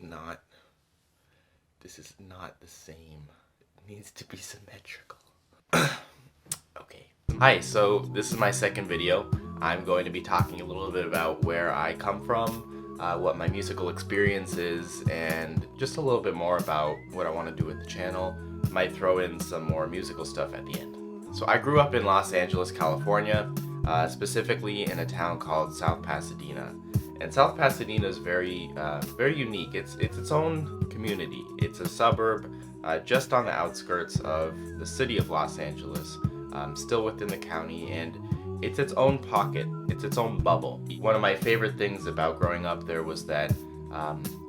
not, this is not the same. It needs to be symmetrical. Okay. Hi, so this is my second video. I'm going to be talking a little bit about where I come from, what my musical experience is, and just a little bit more about what I want to do with the channel. Might throw in some more musical stuff at the end. So I grew up in Los Angeles, California, specifically in a town called South Pasadena. And South Pasadena is very unique. It's its own community. It's a suburb just on the outskirts of the city of Los Angeles, still within the county, and it's its own pocket. It's its own bubble. One of my favorite things about growing up there was that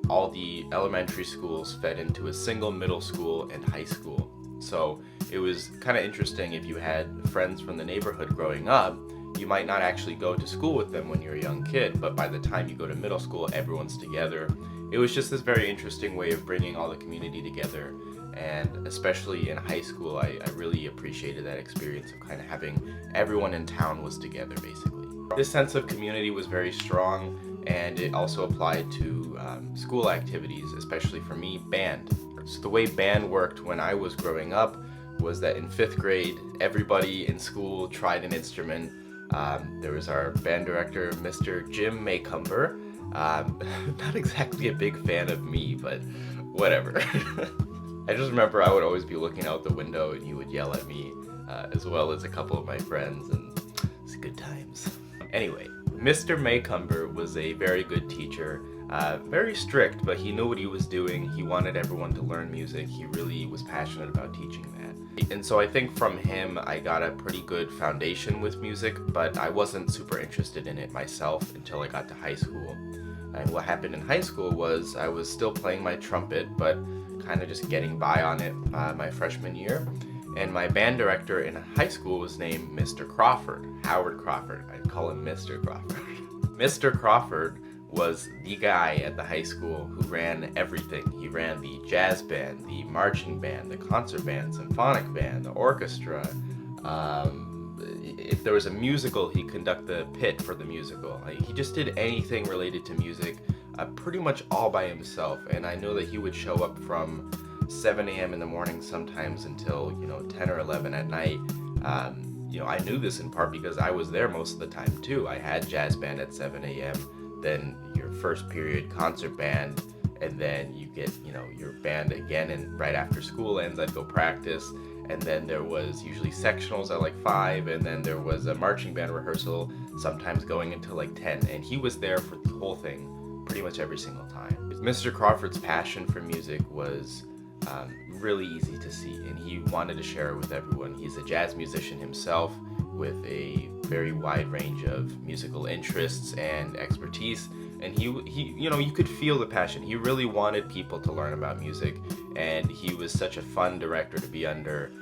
all the elementary schools fed into a single middle school and high school. So it was kind of interesting. If you had friends from the neighborhood growing up, you might not actually go to school with them when you're a young kid, but by the time you go to middle school, everyone's together. It was just this very interesting way of bringing all the community together, and especially in high school, I really appreciated that experience of kind of having everyone in town was together, basically. This sense of community was very strong, and it also applied to school activities, especially for me, band. So the way band worked when I was growing up was that in 5th grade, everybody in school tried an instrument. There was our band director, Mr. Jim Maycumber. Not exactly a big fan of me, but whatever. I just remember I would always be looking out the window and he would yell at me, as well as a couple of my friends, and it's good times. Anyway, Mr. Maycumber was a very good teacher, very strict, but he knew what he was doing. He wanted everyone to learn music. He really was passionate about teaching that. And so I think from him I got a pretty good foundation with music, but I wasn't super interested in it myself until I got to high school. And what happened in high school was I was still playing my trumpet, but kind of just getting by on it my freshman year. And my band director in high school was named Mr. Crawford, Howard Crawford. I'd call him Mr. Crawford. Mr. Crawford was the guy at the high school who ran everything. He ran the jazz band, the marching band, the concert band, symphonic band, the orchestra. If there was a musical, he'd conduct the pit for the musical. He just did anything related to music, pretty much all by himself. And I know that he would show up from 7 a.m. in the morning sometimes until 10 or 11 at night. I knew this in part because I was there most of the time too. I had jazz band at 7 a.m. Then your first period concert band, and then you get your band again, and right after school ends I'd go practice, and then there was usually sectionals at like 5, and then there was a marching band rehearsal, sometimes going until like 10, and he was there for the whole thing pretty much every single time. Mr. Crawford's passion for music was really easy to see, and he wanted to share it with everyone. He's a jazz musician himself with a very wide range of musical interests and expertise, and he you could feel the passion. He really wanted people to learn about music, and he was such a fun director to be under.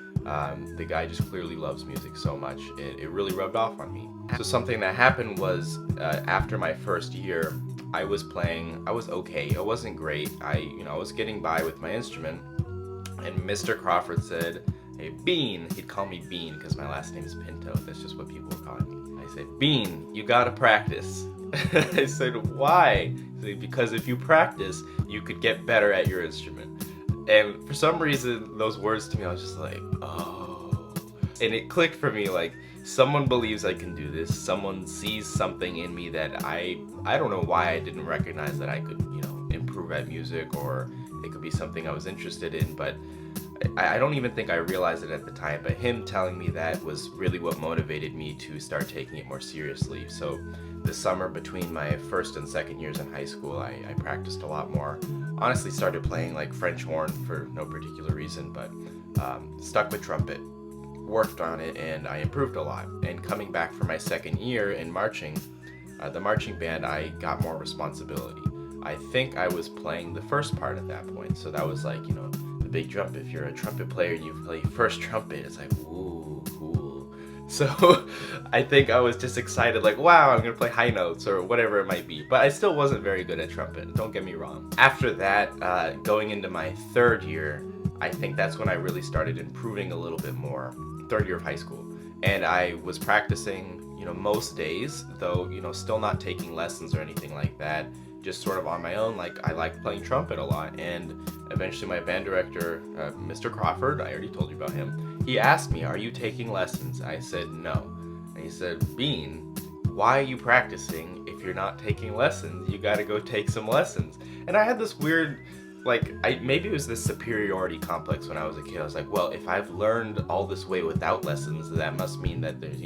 The guy just clearly loves music so much. It really rubbed off on me. So something that happened was after my first year, I was okay. It wasn't great. I was getting by with my instrument, and Mr. Crawford said, "Hey, Bean," he'd call me Bean because my last name is Pinto. That's just what people were calling me. I said, "Bean, you gotta practice." I said, "Why?" He said, "Because if you practice, you could get better at your instrument." And for some reason, those words to me, I was just like, oh. And it clicked for me, like, someone believes I can do this. Someone sees something in me that I don't know why I didn't recognize that I could, improve at music, or it could be something I was interested in, but I don't even think I realized it at the time, but him telling me that was really what motivated me to start taking it more seriously. So this summer between my first and second years in high school, I practiced a lot more. Honestly started playing like French horn for no particular reason, but stuck with trumpet, worked on it, and I improved a lot. And coming back for my second year in marching, the marching band, I got more responsibility. I think I was playing the first part at that point, so that was like, the big jump. If you're a trumpet player and you play first trumpet, it's like, ooh, cool. So I think I was just excited, like, wow, I'm gonna play high notes or whatever it might be. But I still wasn't very good at trumpet, don't get me wrong. After that, going into my third year, I think that's when I really started improving a little bit more. Third year of high school. And I was practicing, most days, though, still not taking lessons or anything like that. just sort of on my own. Like, I liked playing trumpet a lot, and eventually my band director, Mr. Crawford, I already told you about him, he asked me, "Are you taking lessons?" I said no. And he said, "Bean, why are you practicing if you're not taking lessons? You gotta go take some lessons." And I had this weird, like, maybe it was this superiority complex when I was a kid. I was like, well, if I've learned all this way without lessons, that must mean that there's,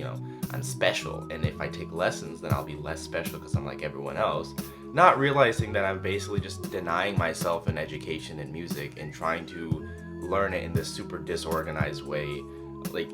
I'm special. And if I take lessons, then I'll be less special because I'm like everyone else. Not realizing that I'm basically just denying myself an education in music and trying to learn it in this super disorganized way. Like,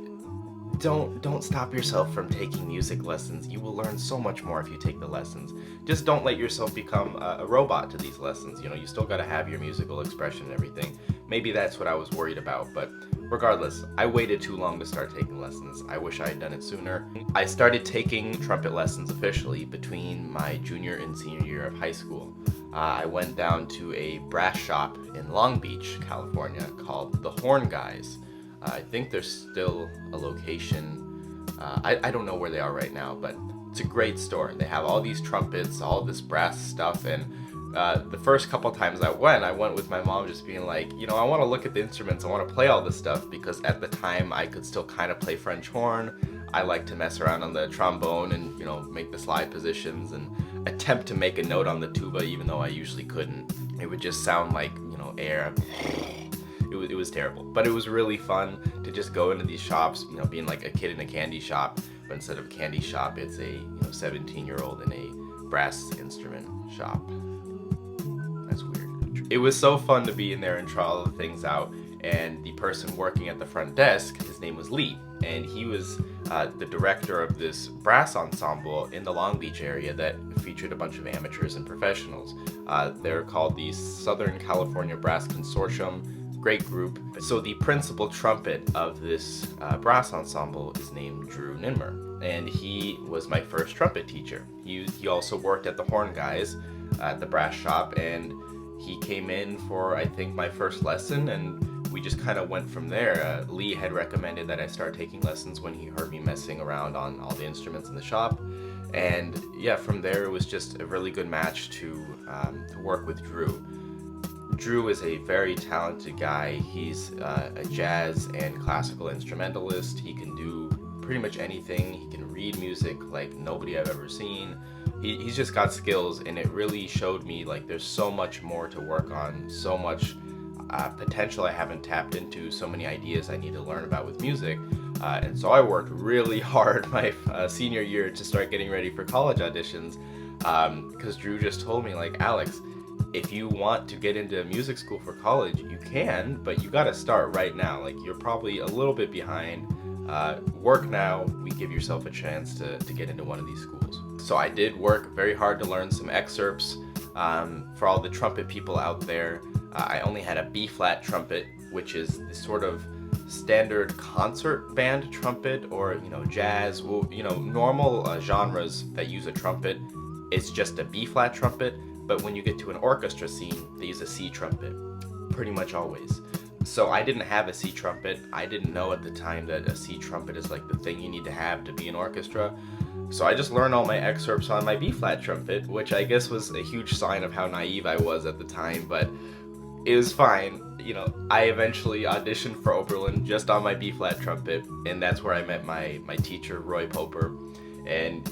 don't stop yourself from taking music lessons. You will learn so much more if you take the lessons. Just don't let yourself become a robot to these lessons. You still got to have your musical expression and everything. Maybe that's what I was worried about, but regardless, I waited too long to start taking lessons. I wish I had done it sooner. I started taking trumpet lessons officially between my junior and senior year of high school. I went down to a brass shop in Long Beach, California called the Horn Guys. I think there's still a location. I don't know where they are right now, but it's a great store. They have all these trumpets, all this brass stuff, and the first couple times I went with my mom just being like, I want to look at the instruments, I want to play all this stuff, because at the time I could still kind of play French horn. I like to mess around on the trombone and, make the slide positions and attempt to make a note on the tuba, even though I usually couldn't. It would just sound like, air. It was terrible, but it was really fun to just go into these shops, being like a kid in a candy shop, but instead of a candy shop, it's a 17-year-old in a brass instrument shop. That's weird. It was so fun to be in there and try all the things out, and the person working at the front desk, his name was Lee, and he was the director of this brass ensemble in the Long Beach area that featured a bunch of amateurs and professionals. They're called the Southern California Brass Consortium. Great group. So the principal trumpet of this brass ensemble is named Drew Ninmer, and he was my first trumpet teacher. He also worked at the Horn Guys at the brass shop, and he came in for, I think, my first lesson, and we just kind of went from there. Lee had recommended that I start taking lessons when he heard me messing around on all the instruments in the shop, and yeah, from there it was just a really good match to work with Drew. Drew is a very talented guy. He's a jazz and classical instrumentalist. He can do pretty much anything. He can read music like nobody I've ever seen. He's just got skills, and it really showed me like there's so much more to work on, so much potential I haven't tapped into, so many ideas I need to learn about with music. And so I worked really hard my senior year to start getting ready for college auditions, because Drew just told me, like, Alex, if you want to get into music school for college, you can, but you gotta start right now. Like, you're probably a little bit behind. Work now, we give yourself a chance to get into one of these schools. So I did work very hard to learn some excerpts. For all the trumpet people out there, I only had a B-flat trumpet, which is the sort of standard concert band trumpet, or, jazz, normal genres that use a trumpet. It's just a B-flat trumpet. But when you get to an orchestra scene, they use a C trumpet, pretty much always. So I didn't have a C trumpet. I didn't know at the time that a C trumpet is like the thing you need to have to be an orchestra. So I just learned all my excerpts on my B-flat trumpet, which I guess was a huge sign of how naive I was at the time, but it was fine. I eventually auditioned for Oberlin just on my B-flat trumpet, and that's where I met my teacher, Roy Poper. And,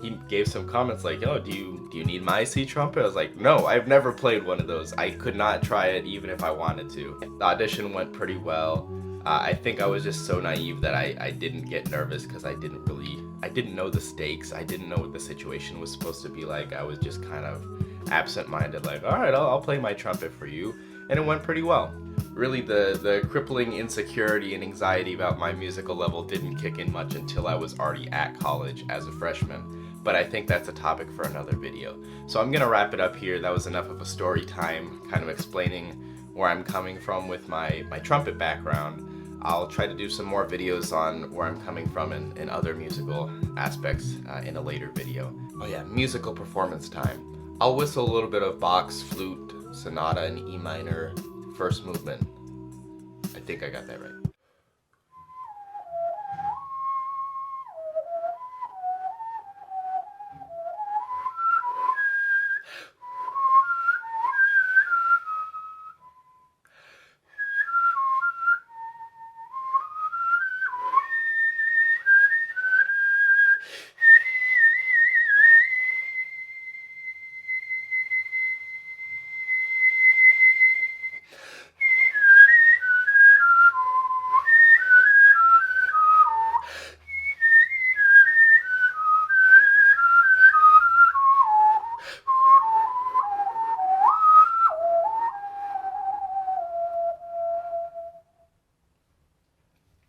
he gave some comments like, "Oh, do you need my C trumpet?" I was like, "No, I've never played one of those. I could not try it even if I wanted to." The audition went pretty well. I think I was just so naive that I didn't get nervous because I didn't know the stakes. I didn't know what the situation was supposed to be like. I was just kind of absent-minded, like, all right, I'll play my trumpet for you. And it went pretty well. Really, the crippling insecurity and anxiety about my musical level didn't kick in much until I was already at college as a freshman. But I think that's a topic for another video. So I'm gonna wrap it up here. That was enough of a story time, kind of explaining where I'm coming from with my trumpet background. I'll try to do some more videos on where I'm coming from and other musical aspects in a later video. Oh yeah, musical performance time. I'll whistle a little bit of Bach's Flute Sonata in E minor, first movement. I think I got that right.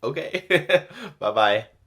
Okay. Bye bye.